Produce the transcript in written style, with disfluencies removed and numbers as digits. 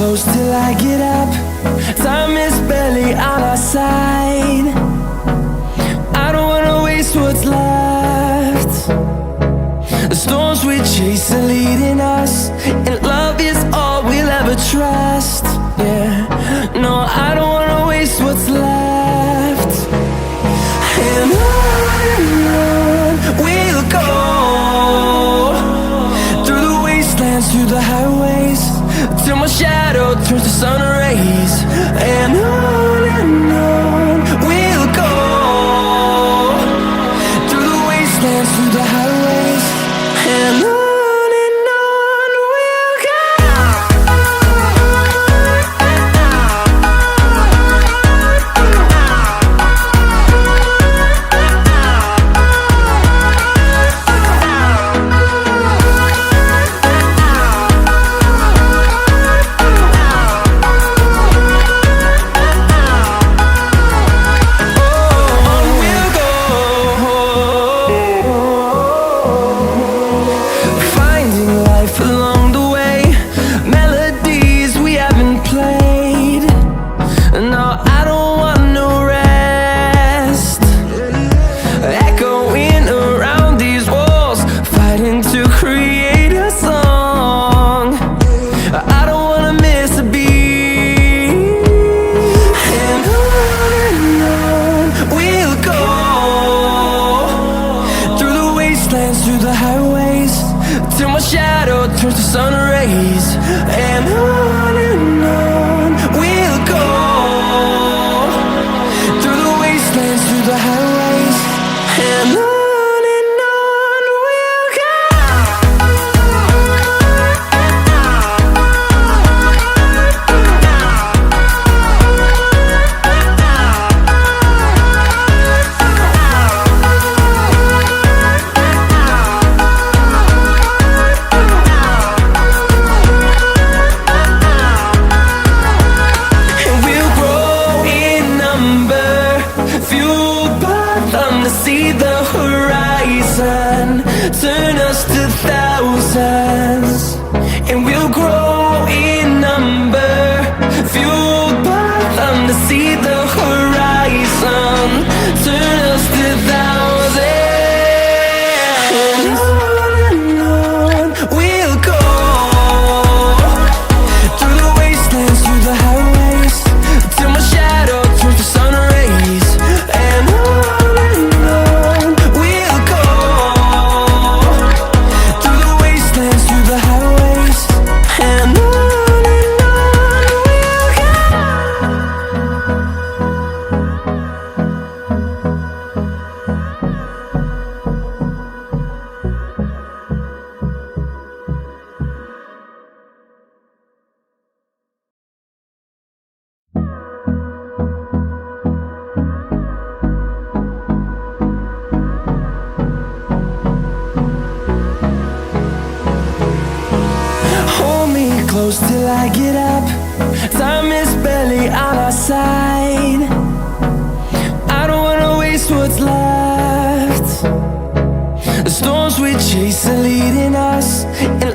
close till I get up. Time is barely on our side. I don't wanna waste what's left. The storms we chase are leading us, and love is all we'll ever trust. Yeah, no, I don't wanna waste what's left. And on we'll go, through the wastelands, through the highways, till my shadow turns to sun rays. And on we'll go, through the wastelands, through the highways, and on we'll go. Through the highways, till my shadow turns to sun rays. And on we'll go, through the wastelands, through the highways, and on we'll go. See the horizon turn us to thousands, and we'll grow in number, fueled by them to see the horizon turn us to thousands. And on we'll go, through the wastelands, through the highways, till my shadow turns to sun rays. And close till I get up. Time is barely on our side. I don't wanna waste what's left. The storms we chase are leading us, and